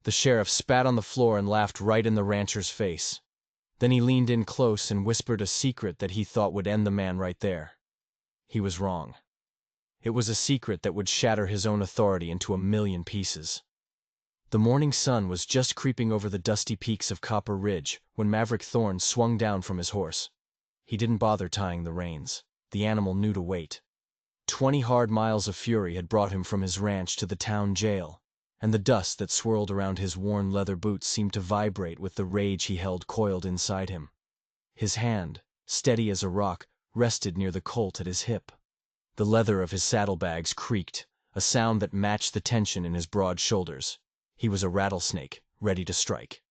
The sheriff spat on the floor and laughed right in the rancher's face. Then he leaned in close and whispered a secret that he thought would end the man right there. He was wrong. It was a secret that would shatter his own authority into a million pieces. The morning sun was just creeping over the dusty peaks of Copper Ridge when Maverick Thorne swung down from his horse. He didn't bother tying the reins. The animal knew to wait. 20 hard miles of fury had brought him from his ranch to the town jail, and the dust that swirled around his worn leather boots seemed to vibrate with the rage he held coiled inside him. His hand, steady as a rock, rested near the colt at his hip. The leather of his saddlebags creaked, a sound that matched the tension in his broad shoulders. He was a rattlesnake, ready to strike.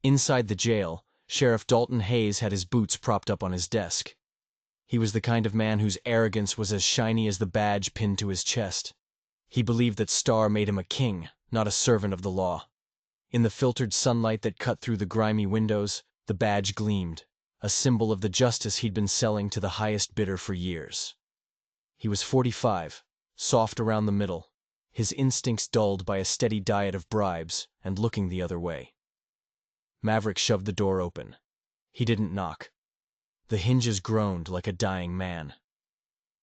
Inside the jail, Sheriff Dalton Hayes had his boots propped up on his desk. He was the kind of man whose arrogance was as shiny as the badge pinned to his chest. He believed that Star made him a king, not a servant of the law. In the filtered sunlight that cut through the grimy windows, the badge gleamed, a symbol of the justice he'd been selling to the highest bidder for years. He was 45, soft around the middle, his instincts dulled by a steady diet of bribes, and looking the other way. Maverick shoved the door open. He didn't knock. The hinges groaned like a dying man.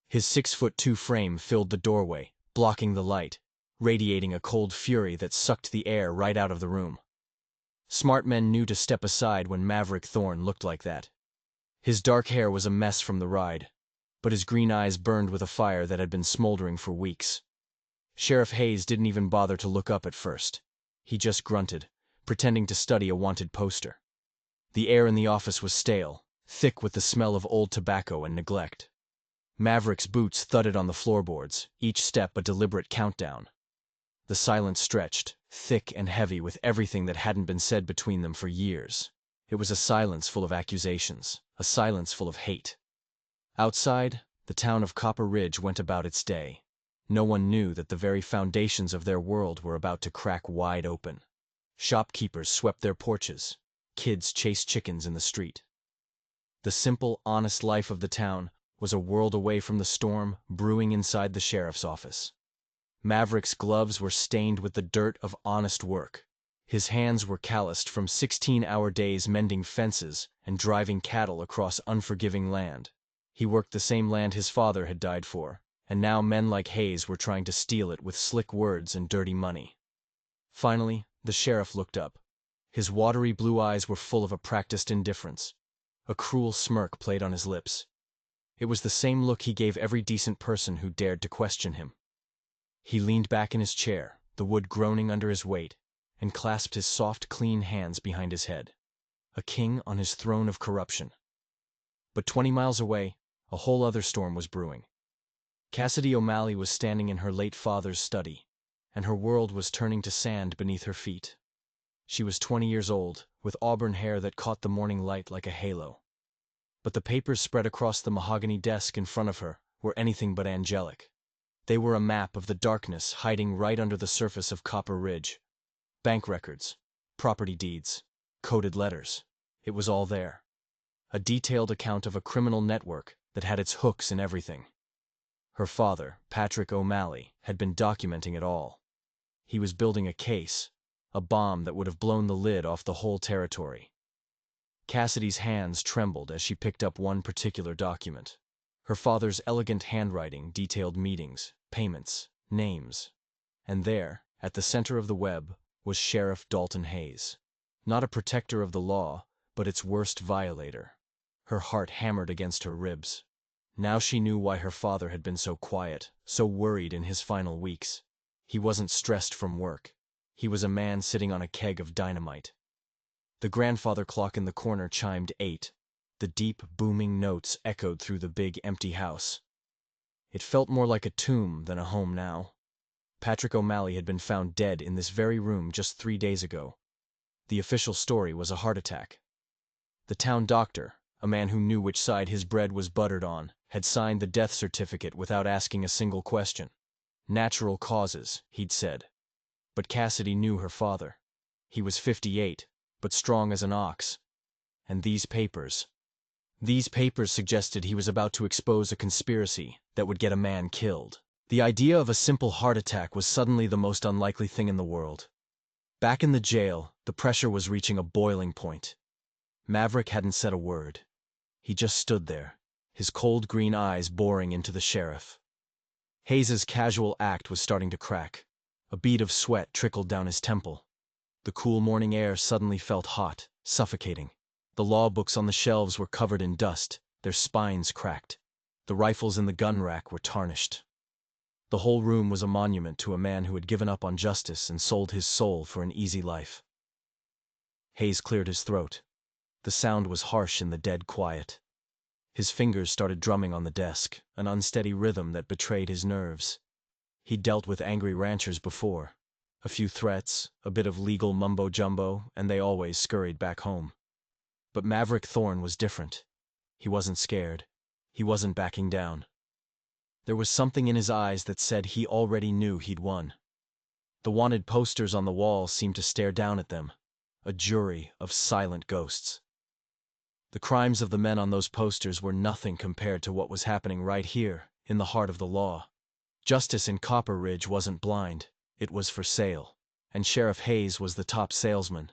His 6'2" frame filled the doorway, blocking the light, radiating a cold fury that sucked the air right out of the room. Smart men knew to step aside when Maverick Thorne looked like that. His dark hair was a mess from the ride, but his green eyes burned with a fire that had been smoldering for weeks. Sheriff Hayes didn't even bother to look up at first. He just grunted, pretending to study a wanted poster. The air in the office was stale, thick with the smell of old tobacco and neglect. Maverick's boots thudded on the floorboards, each step a deliberate countdown. The silence stretched, thick and heavy with everything that hadn't been said between them for years. It was a silence full of accusations, a silence full of hate. Outside, the town of Copper Ridge went about its day. No one knew that the very foundations of their world were about to crack wide open. Shopkeepers swept their porches. Kids chased chickens in the street. The simple, honest life of the town was a world away from the storm brewing inside the sheriff's office. Maverick's gloves were stained with the dirt of honest work. His hands were calloused from 16-hour days mending fences and driving cattle across unforgiving land. He worked the same land his father had died for, and now men like Hayes were trying to steal it with slick words and dirty money. Finally, the sheriff looked up. His watery blue eyes were full of a practiced indifference. A cruel smirk played on his lips. It was the same look he gave every decent person who dared to question him. He leaned back in his chair, the wood groaning under his weight, and clasped his soft, clean hands behind his head. A king on his throne of corruption. But 20 miles away, a whole other storm was brewing. Cassidy O'Malley was standing in her late father's study, and her world was turning to sand beneath her feet. She was 20 years old, with auburn hair that caught the morning light like a halo. But the papers spread across the mahogany desk in front of her were anything but angelic. They were a map of the darkness hiding right under the surface of Copper Ridge. Bank records, property deeds, coded letters. It was all there. A detailed account of a criminal network that had its hooks in everything. Her father, Patrick O'Malley, had been documenting it all. He was building a case, a bomb that would have blown the lid off the whole territory. Cassidy's hands trembled as she picked up one particular document. Her father's elegant handwriting detailed meetings, payments, names. And there, at the center of the web, was Sheriff Dalton Hayes. Not a protector of the law, but its worst violator. Her heart hammered against her ribs. Now she knew why her father had been so quiet, so worried in his final weeks. He wasn't stressed from work. He was a man sitting on a keg of dynamite. The grandfather clock in the corner chimed 8. The deep, booming notes echoed through the big, empty house. It felt more like a tomb than a home now. Patrick O'Malley had been found dead in this very room just 3 days ago. The official story was a heart attack. The town doctor, a man who knew which side his bread was buttered on, had signed the death certificate without asking a single question. Natural causes, he'd said. But Cassidy knew her father. He was 58, but strong as an ox. And these papers suggested he was about to expose a conspiracy that would get a man killed. The idea of a simple heart attack was suddenly the most unlikely thing in the world. Back in the jail, the pressure was reaching a boiling point. Maverick hadn't said a word. He just stood there, his cold green eyes boring into the sheriff. Hayes's casual act was starting to crack. A bead of sweat trickled down his temple. The cool morning air suddenly felt hot, suffocating. The law books on the shelves were covered in dust, their spines cracked. The rifles in the gun rack were tarnished. The whole room was a monument to a man who had given up on justice and sold his soul for an easy life. Hayes cleared his throat. The sound was harsh in the dead quiet. His fingers started drumming on the desk, an unsteady rhythm that betrayed his nerves. He'd dealt with angry ranchers before. A few threats, a bit of legal mumbo-jumbo, and they always scurried back home. But Maverick Thorne was different. He wasn't scared. He wasn't backing down. There was something in his eyes that said he already knew he'd won. The wanted posters on the wall seemed to stare down at them, a jury of silent ghosts. The crimes of the men on those posters were nothing compared to what was happening right here, in the heart of the law. Justice in Copper Ridge wasn't blind, it was for sale, and Sheriff Hayes was the top salesman.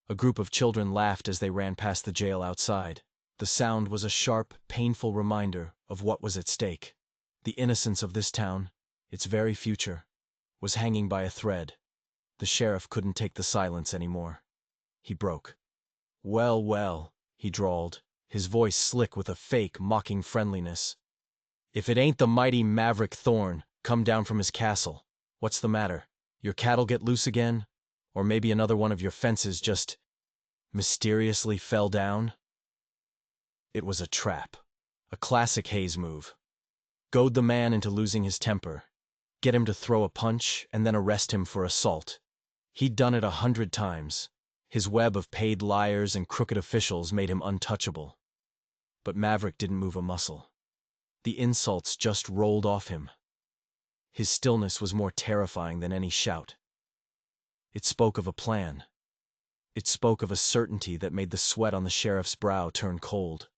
A group of children laughed as they ran past the jail outside. The sound was a sharp, painful reminder of what was at stake. The innocence of this town, its very future, was hanging by a thread. The sheriff couldn't take the silence anymore. He broke. "Well, well," he drawled, his voice slick with a fake, mocking friendliness. "If it ain't the mighty Maverick Thorne, come down from his castle. What's the matter? Your cattle get loose again? Or maybe another one of your fences just mysteriously fell down?" It was a trap. A classic Hayes move. Goad the man into losing his temper. Get him to throw a punch and then arrest him for assault. He'd done it 100 times. His web of paid liars and crooked officials made him untouchable. But Maverick didn't move a muscle. The insults just rolled off him. His stillness was more terrifying than any shout. It spoke of a plan. It spoke of a certainty that made the sweat on the sheriff's brow turn cold.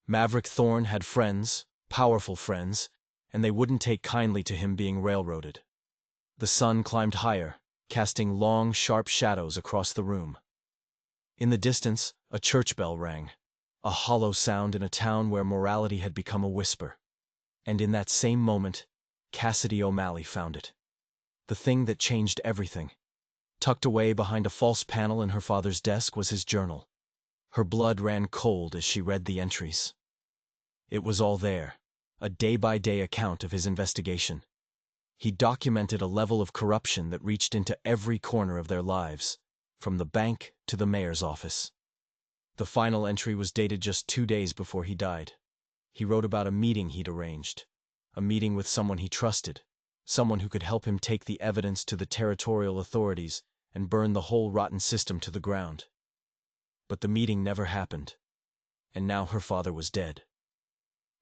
Maverick Thorne had friends, powerful friends, and they wouldn't take kindly to him being railroaded. The sun climbed higher, casting long, sharp shadows across the room. In the distance, a church bell rang, a hollow sound in a town where morality had become a whisper. And in that same moment, Cassidy O'Malley found it. The thing that changed everything. Tucked away behind a false panel in her father's desk was his journal. Her blood ran cold as she read the entries. It was all there, a day-by-day account of his investigation. He documented a level of corruption that reached into every corner of their lives, from the bank to the mayor's office. The final entry was dated just 2 days before he died. He wrote about a meeting he'd arranged, a meeting with someone he trusted, someone who could help him take the evidence to the territorial authorities and burn the whole rotten system to the ground. But the meeting never happened, and now her father was dead.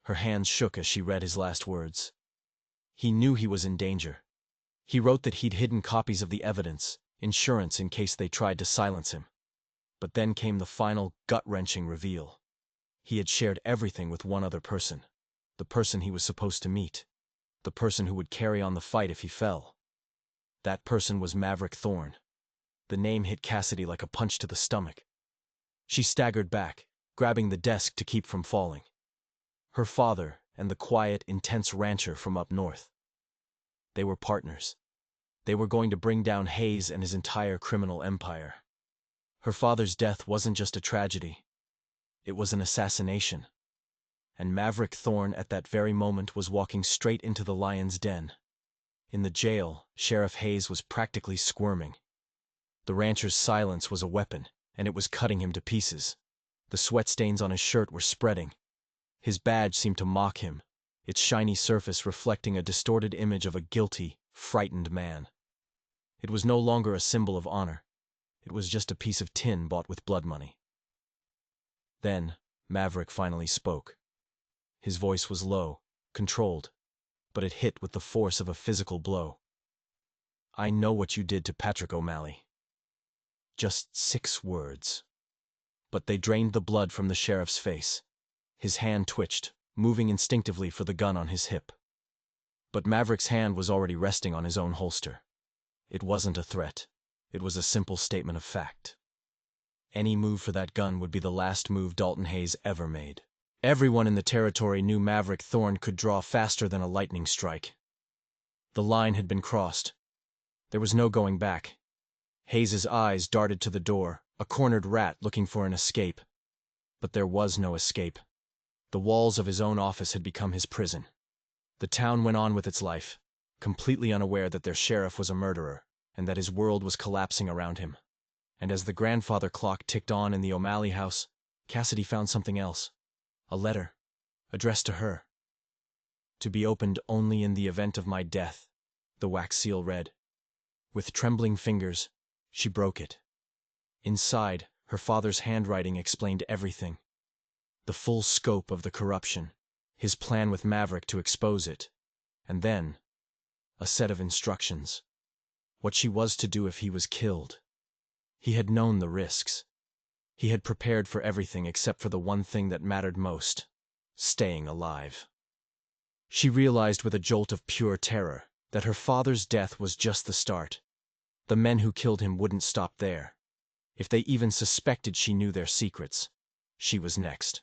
Her hands shook as she read his last words. He knew he was in danger. He wrote that he'd hidden copies of the evidence, insurance in case they tried to silence him. But then came the final, gut-wrenching reveal. He had shared everything with one other person, the person he was supposed to meet, the person who would carry on the fight if he fell. That person was Maverick Thorne. The name hit Cassidy like a punch to the stomach. She staggered back, grabbing the desk to keep from falling. Her father and the quiet, intense rancher from up north. They were partners. They were going to bring down Hayes and his entire criminal empire. Her father's death wasn't just a tragedy. It was an assassination. And Maverick Thorne at that very moment was walking straight into the lion's den. In the jail, Sheriff Hayes was practically squirming. The rancher's silence was a weapon, and it was cutting him to pieces. The sweat stains on his shirt were spreading. His badge seemed to mock him, its shiny surface reflecting a distorted image of a guilty, frightened man. It was no longer a symbol of honor. It was just a piece of tin bought with blood money. Then, Maverick finally spoke. His voice was low, controlled, but it hit with the force of a physical blow. "I know what you did to Patrick O'Malley." Just 6 words. But they drained the blood from the sheriff's face. His hand twitched, moving instinctively for the gun on his hip. But Maverick's hand was already resting on his own holster. It wasn't a threat. It was a simple statement of fact. Any move for that gun would be the last move Dalton Hayes ever made. Everyone in the territory knew Maverick Thorne could draw faster than a lightning strike. The line had been crossed. There was no going back. Hayes's eyes darted to the door, a cornered rat looking for an escape. But there was no escape. The walls of his own office had become his prison. The town went on with its life, completely unaware that their sheriff was a murderer, and that his world was collapsing around him. And as the grandfather clock ticked on in the O'Malley house, Cassidy found something else. A letter, addressed to her. "To be opened only in the event of my death," the wax seal read. With trembling fingers, she broke it. Inside, her father's handwriting explained everything. The full scope of the corruption, his plan with Maverick to expose it, and then a set of instructions. What she was to do if he was killed. He had known the risks. He had prepared for everything except for the one thing that mattered most: staying alive. She realized with a jolt of pure terror that her father's death was just the start. The men who killed him wouldn't stop there. If they even suspected she knew their secrets, she was next.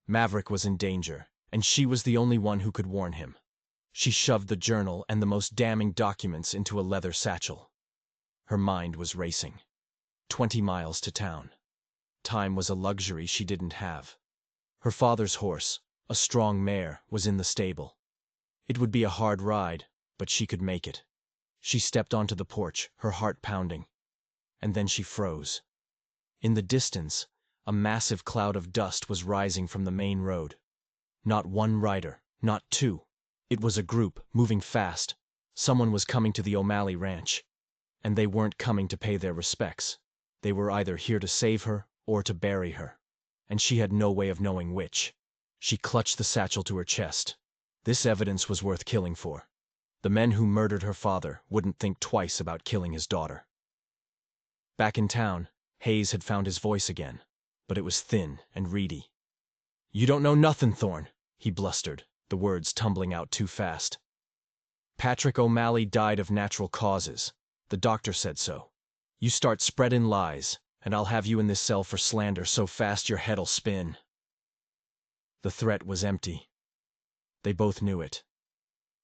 Maverick was in danger, and she was the only one who could warn him. She shoved the journal and the most damning documents into a leather satchel. Her mind was racing. 20 miles to town. Time was a luxury she didn't have. Her father's horse, a strong mare, was in the stable. It would be a hard ride, but she could make it. She stepped onto the porch, her heart pounding. And then she froze. In the distance, a massive cloud of dust was rising from the main road. Not one rider, not two. It was a group, moving fast. Someone was coming to the O'Malley ranch. And they weren't coming to pay their respects. They were either here to save her or to bury her. And she had no way of knowing which. She clutched the satchel to her chest. This evidence was worth killing for. The men who murdered her father wouldn't think twice about killing his daughter. Back in town, Hayes had found his voice again, but it was thin and reedy. "You don't know nothin', Thorne," he blustered, the words tumbling out too fast. "Patrick O'Malley died of natural causes. The doctor said so. You start spreadin' lies, and I'll have you in this cell for slander so fast your head'll spin." The threat was empty. They both knew it.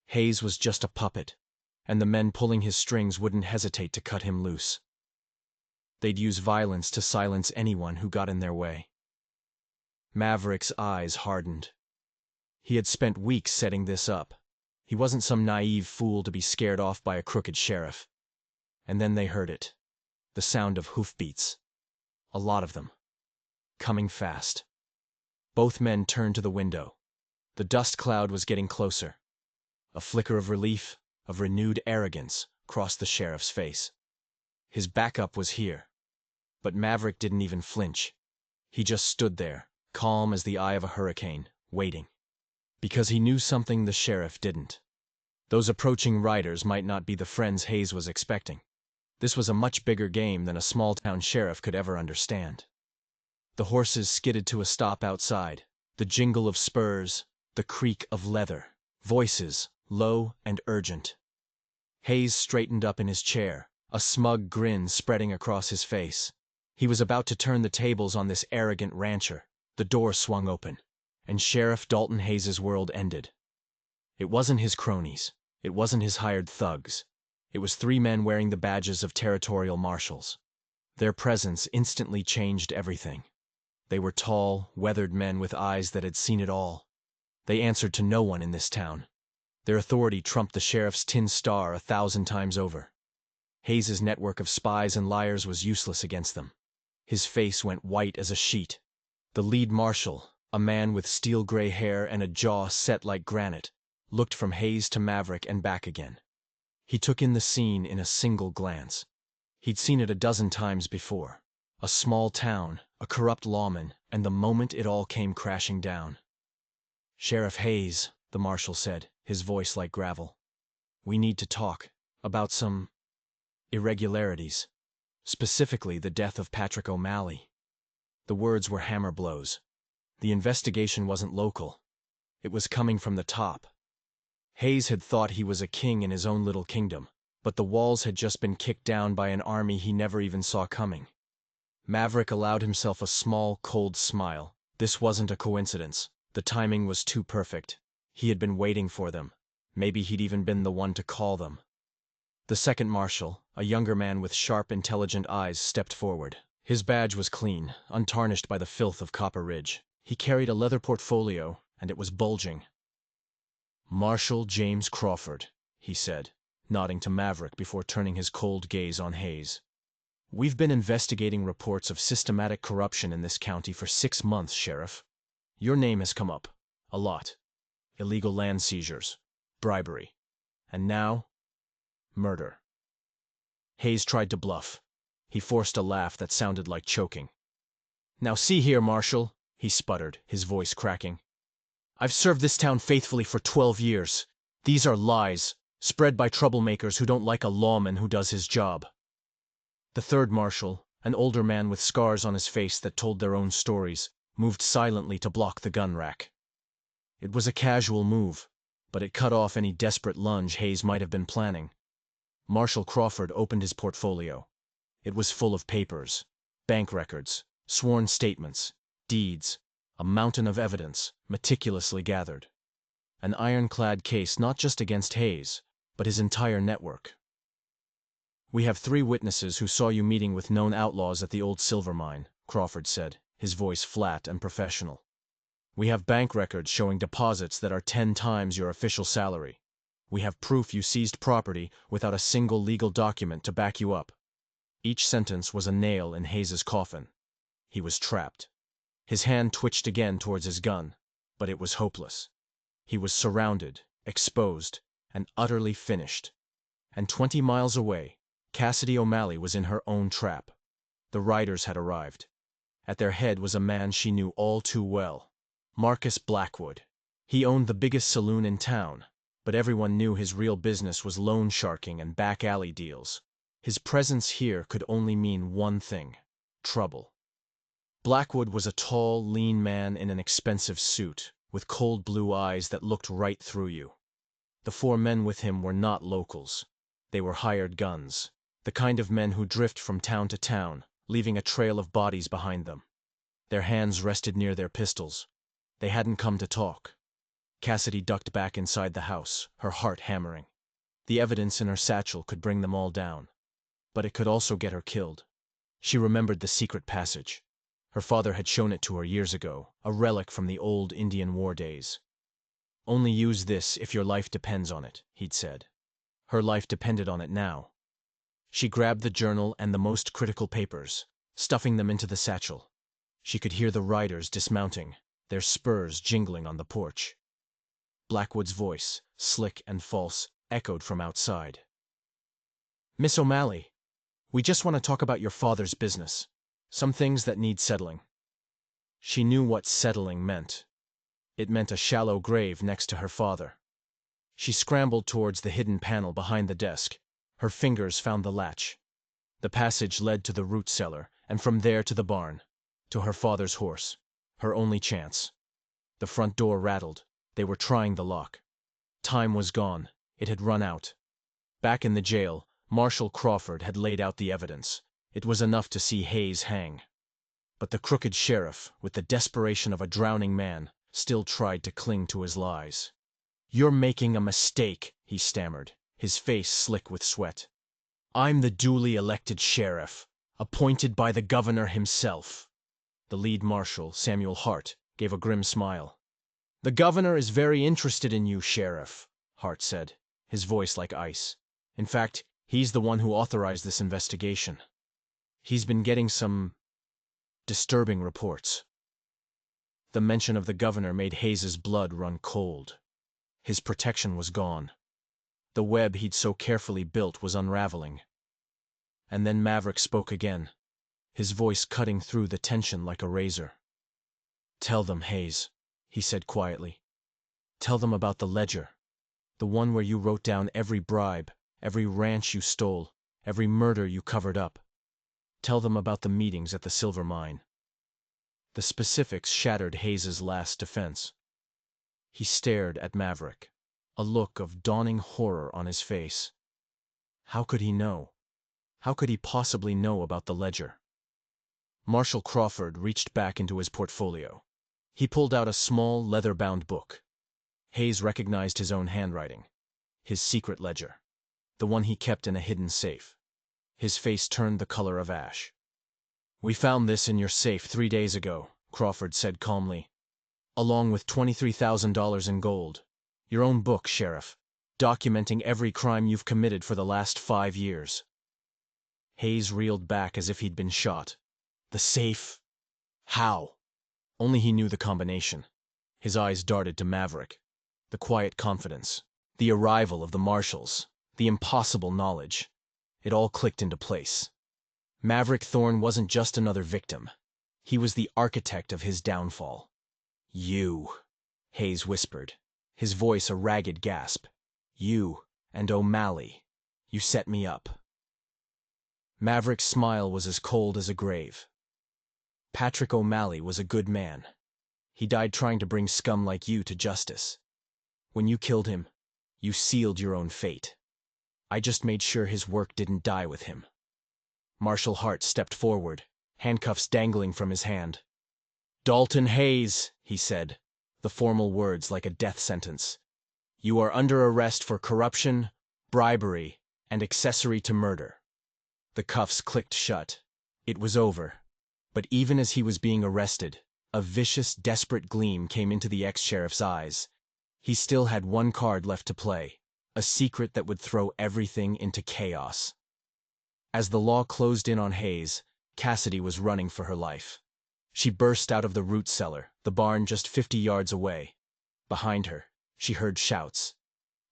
Hayes was just a puppet, and the men pulling his strings wouldn't hesitate to cut him loose. They'd use violence to silence anyone who got in their way. Maverick's eyes hardened. He had spent weeks setting this up. He wasn't some naive fool to be scared off by a crooked sheriff. And then they heard it. The sound of hoofbeats. A lot of them. Coming fast. Both men turned to the window. The dust cloud was getting closer. A flicker of relief, of renewed arrogance, crossed the sheriff's face. His backup was here. But Maverick didn't even flinch. He just stood there, calm as the eye of a hurricane, waiting. Because he knew something the sheriff didn't. Those approaching riders might not be the friends Hayes was expecting. This was a much bigger game than a small-town sheriff could ever understand. The horses skidded to a stop outside. The jingle of spurs, the creak of leather. Voices, low and urgent. Hayes straightened up in his chair, a smug grin spreading across his face. He was about to turn the tables on this arrogant rancher. The door swung open, and Sheriff Dalton Hayes' world ended. It wasn't his cronies. It wasn't his hired thugs. It was 3 men wearing the badges of territorial marshals. Their presence instantly changed everything. They were tall, weathered men with eyes that had seen it all. They answered to no one in this town. Their authority trumped the sheriff's tin star 1,000 times over. Hayes' network of spies and liars was useless against them. His face went white as a sheet. The lead marshal, a man with steel-gray hair and a jaw set like granite, looked from Hayes to Maverick and back again. He took in the scene in a single glance. He'd seen it a dozen times before. A small town, a corrupt lawman, and the moment it all came crashing down. "Sheriff Hayes," the marshal said, his voice like gravel. "We need to talk about some irregularities. Specifically, the death of Patrick O'Malley." The words were hammer blows. The investigation wasn't local. It was coming from the top. Hayes had thought he was a king in his own little kingdom, But the walls had just been kicked down by an army he never even saw coming. Maverick allowed himself a small, cold smile. This wasn't a coincidence. The timing was too perfect. He had been waiting for them. Maybe he'd even been the one to call them. The second marshal, a younger man with sharp, intelligent eyes, stepped forward. His badge was clean, untarnished by the filth of Copper Ridge. He carried a leather portfolio, and it was bulging. "Marshal James Crawford," he said, nodding to Maverick before turning his cold gaze on Hayes. "We've been investigating reports of systematic corruption in this county for 6 months, Sheriff. Your name has come up. A lot. Illegal land seizures, bribery, and now, murder." Hayes tried to bluff. He forced a laugh that sounded like choking. "Now see here, Marshal," he sputtered, his voice cracking. "I've served this town faithfully for 12 years. These are lies, spread by troublemakers who don't like a lawman who does his job." The third marshal, an older man with scars on his face that told their own stories, moved silently to block the gun rack. It was a casual move, but it cut off any desperate lunge Hayes might have been planning. Marshal Crawford opened his portfolio. It was full of papers, bank records, sworn statements, deeds, a mountain of evidence, meticulously gathered. An ironclad case not just against Hayes, but his entire network. "We have 3 witnesses who saw you meeting with known outlaws at the old silver mine," Crawford said, his voice flat and professional. "We have bank records showing deposits that are 10 times your official salary. We have proof you seized property without a single legal document to back you up." Each sentence was a nail in Hayes's coffin. He was trapped. His hand twitched again towards his gun, but it was hopeless. He was surrounded, exposed, and utterly finished. And 20 miles away, Cassidy O'Malley was in her own trap. The riders had arrived. At their head was a man she knew all too well, Marcus Blackwood. He owned the biggest saloon in town, but everyone knew his real business was loan sharking and back alley deals. His presence here could only mean one thing: trouble. Blackwood was a tall, lean man in an expensive suit, with cold blue eyes that looked right through you. The 4 men with him were not locals. They were hired guns, the kind of men who drift from town to town, leaving a trail of bodies behind them. Their hands rested near their pistols. They hadn't come to talk. Cassidy ducked back inside the house, her heart hammering. The evidence in her satchel could bring them all down, but it could also get her killed. She remembered the secret passage. Her father had shown it to her years ago, a relic from the old Indian War days. "Only use this if your life depends on it," he'd said. Her life depended on it now. She grabbed the journal and the most critical papers, stuffing them into the satchel. She could hear the riders dismounting, their spurs jingling on the porch. Blackwood's voice, slick and false, echoed from outside. "Miss O'Malley, we just want to talk about your father's business. Some things that need settling." She knew what settling meant. It meant a shallow grave next to her father. She scrambled towards the hidden panel behind the desk. Her fingers found the latch. The passage led to the root cellar, and from there to the barn, to her father's horse, her only chance. The front door rattled. They were trying the lock. Time was gone. It had run out. Back in the jail, Marshal Crawford had laid out the evidence. It was enough to see Hayes hang. But the crooked sheriff, with the desperation of a drowning man, still tried to cling to his lies. "You're making a mistake," he stammered, his face slick with sweat. "I'm the duly elected sheriff, appointed by the governor himself." The lead marshal, Samuel Hart, gave a grim smile. "The governor is very interested in you, Sheriff," Hart said, his voice like ice. "In fact, he's the one who authorized this investigation. He's been getting some disturbing reports." The mention of the governor made Hayes's blood run cold. His protection was gone. The web he'd so carefully built was unraveling. And then Maverick spoke again, his voice cutting through the tension like a razor. "Tell them, Hayes," he said quietly. "Tell them about the ledger, the one where you wrote down every bribe, every ranch you stole, every murder you covered up. Tell them about the meetings at the silver mine." The specifics shattered Hayes's last defense. He stared at Maverick, a look of dawning horror on his face. How could he know? How could he possibly know about the ledger? Marshall Crawford reached back into his portfolio. He pulled out a small, leather-bound book. Hayes recognized his own handwriting. His secret ledger. The one he kept in a hidden safe. His face turned the color of ash. "We found this in your safe 3 days ago," Crawford said calmly, "along with $23,000 in gold. Your own book, Sheriff, documenting every crime you've committed for the last 5 years." Hayes reeled back as if he'd been shot. The safe? How? Only he knew the combination. His eyes darted to Maverick. The quiet confidence. The arrival of the marshals. The impossible knowledge. It all clicked into place. Maverick Thorne wasn't just another victim. He was the architect of his downfall. "You," Hayes whispered, his voice a ragged gasp. "You and O'Malley. You set me up." Maverick's smile was as cold as a grave. "Patrick O'Malley was a good man. He died trying to bring scum like you to justice. When you killed him, you sealed your own fate. I just made sure his work didn't die with him." Marshal Hart stepped forward, handcuffs dangling from his hand. "Dalton Hayes," he said, the formal words like a death sentence. "You are under arrest for corruption, bribery, and accessory to murder." The cuffs clicked shut. It was over. But even as he was being arrested, a vicious, desperate gleam came into the ex-sheriff's eyes. He still had one card left to play, a secret that would throw everything into chaos. As the law closed in on Hayes, Cassidy was running for her life. She burst out of the root cellar, the barn just 50 yards away. Behind her, she heard shouts.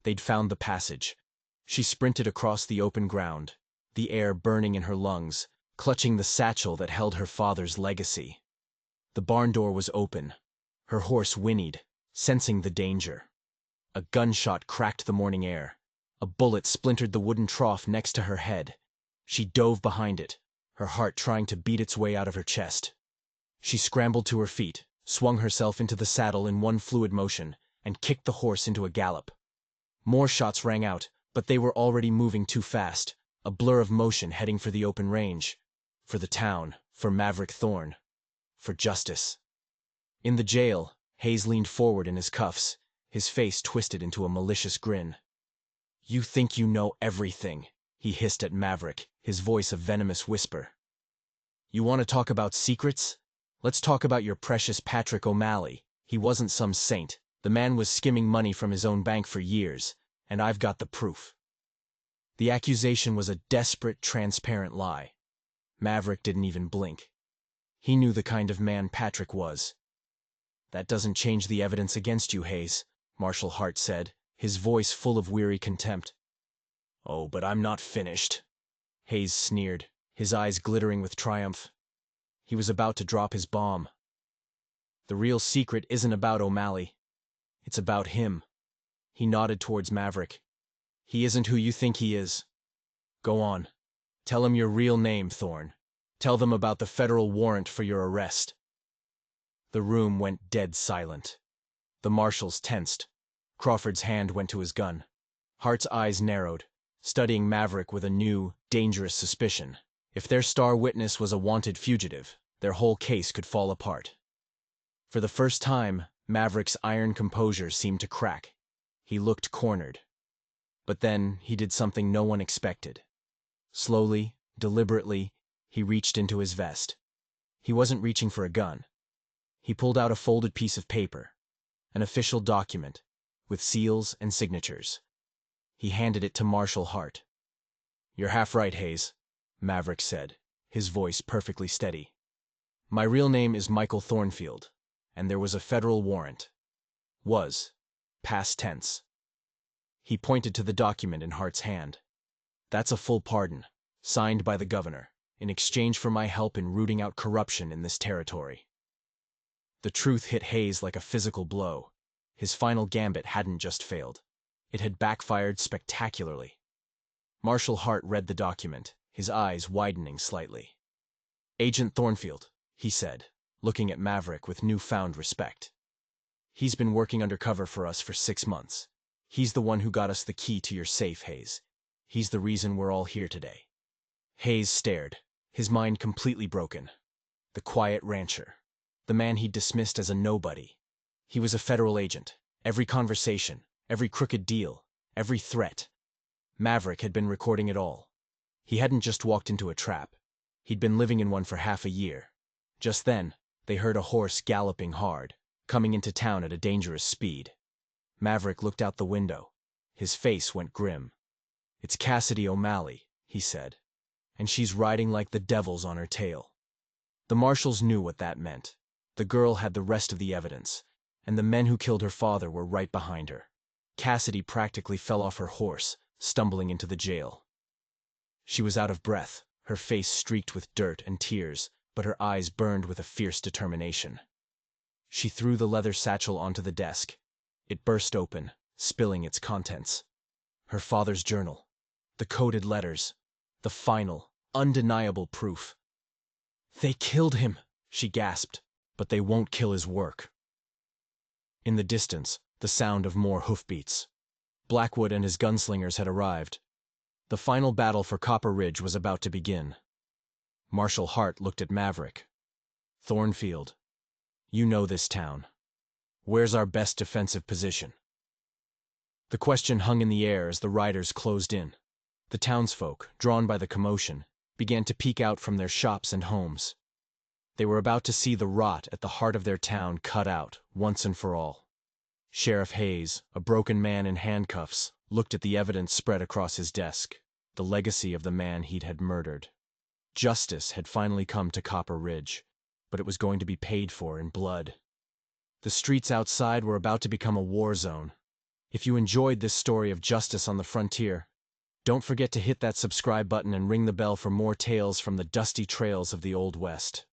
They'd found the passage. She sprinted across the open ground, the air burning in her lungs, clutching the satchel that held her father's legacy. The barn door was open. Her horse whinnied, sensing the danger. A gunshot cracked the morning air. A bullet splintered the wooden trough next to her head. She dove behind it, her heart trying to beat its way out of her chest. She scrambled to her feet, swung herself into the saddle in one fluid motion, and kicked the horse into a gallop. More shots rang out, but they were already moving too fast, a blur of motion heading for the open range. For the town, for Maverick Thorne, for justice. In the jail, Hayes leaned forward in his cuffs, his face twisted into a malicious grin. "You think you know everything," he hissed at Maverick, his voice a venomous whisper. "You want to talk about secrets? Let's talk about your precious Patrick O'Malley. He wasn't some saint. The man was skimming money from his own bank for years, and I've got the proof." The accusation was a desperate, transparent lie. Maverick didn't even blink. He knew the kind of man Patrick was. "That doesn't change the evidence against you, Hayes," Marshal Hart said, his voice full of weary contempt. "Oh, but I'm not finished," Hayes sneered, his eyes glittering with triumph. He was about to drop his bomb. "The real secret isn't about O'Malley. It's about him." He nodded towards Maverick. "He isn't who you think he is. Go on. Tell them your real name, Thorne. Tell them about the federal warrant for your arrest." The room went dead silent. The marshals tensed. Crawford's hand went to his gun. Hart's eyes narrowed, studying Maverick with a new, dangerous suspicion. If their star witness was a wanted fugitive, their whole case could fall apart. For the first time, Maverick's iron composure seemed to crack. He looked cornered. But then he did something no one expected. Slowly, deliberately, he reached into his vest. He wasn't reaching for a gun. He pulled out a folded piece of paper, an official document, with seals and signatures. He handed it to Marshal Hart. "You're half right, Hayes," Maverick said, his voice perfectly steady. "My real name is Michael Thornfield, and there was a federal warrant. Was. Past tense." He pointed to the document in Hart's hand. "That's a full pardon, signed by the governor, in exchange for my help in rooting out corruption in this territory." The truth hit Hayes like a physical blow. His final gambit hadn't just failed. It had backfired spectacularly. Marshal Hart read the document, his eyes widening slightly. "Agent Thornfield," he said, looking at Maverick with newfound respect. "He's been working undercover for us for 6 months. He's the one who got us the key to your safe, Hayes. He's the reason we're all here today. Hayes stared, his mind completely broken. The quiet rancher. The man he'd dismissed as a nobody. He was a federal agent. Every conversation, every crooked deal, every threat. Maverick had been recording it all. He hadn't just walked into a trap. He'd been living in one for half a year. Just then, they heard a horse galloping hard, coming into town at a dangerous speed. Maverick looked out the window. His face went grim. "It's Cassidy O'Malley," he said, "and she's riding like the devil's on her tail." The marshals knew what that meant. The girl had the rest of the evidence, and the men who killed her father were right behind her. Cassidy practically fell off her horse, stumbling into the jail. She was out of breath, her face streaked with dirt and tears, but her eyes burned with a fierce determination. She threw the leather satchel onto the desk. It burst open, spilling its contents. Her father's journal. The coded letters. The final, undeniable proof. "They killed him," she gasped, "but they won't kill his work." In the distance, the sound of more hoofbeats. Blackwood and his gunslingers had arrived. The final battle for Copper Ridge was about to begin. Marshal Hart looked at Maverick. "Thornfield, you know this town. Where's our best defensive position?" The question hung in the air as the riders closed in. The townsfolk, drawn by the commotion, began to peek out from their shops and homes. They were about to see the rot at the heart of their town cut out, once and for all. Sheriff Hayes, a broken man in handcuffs, looked at the evidence spread across his desk, the legacy of the man he'd had murdered. Justice had finally come to Copper Ridge, but it was going to be paid for in blood. The streets outside were about to become a war zone. If you enjoyed this story of justice on the frontier, don't forget to hit that subscribe button and ring the bell for more tales from the dusty trails of the Old West.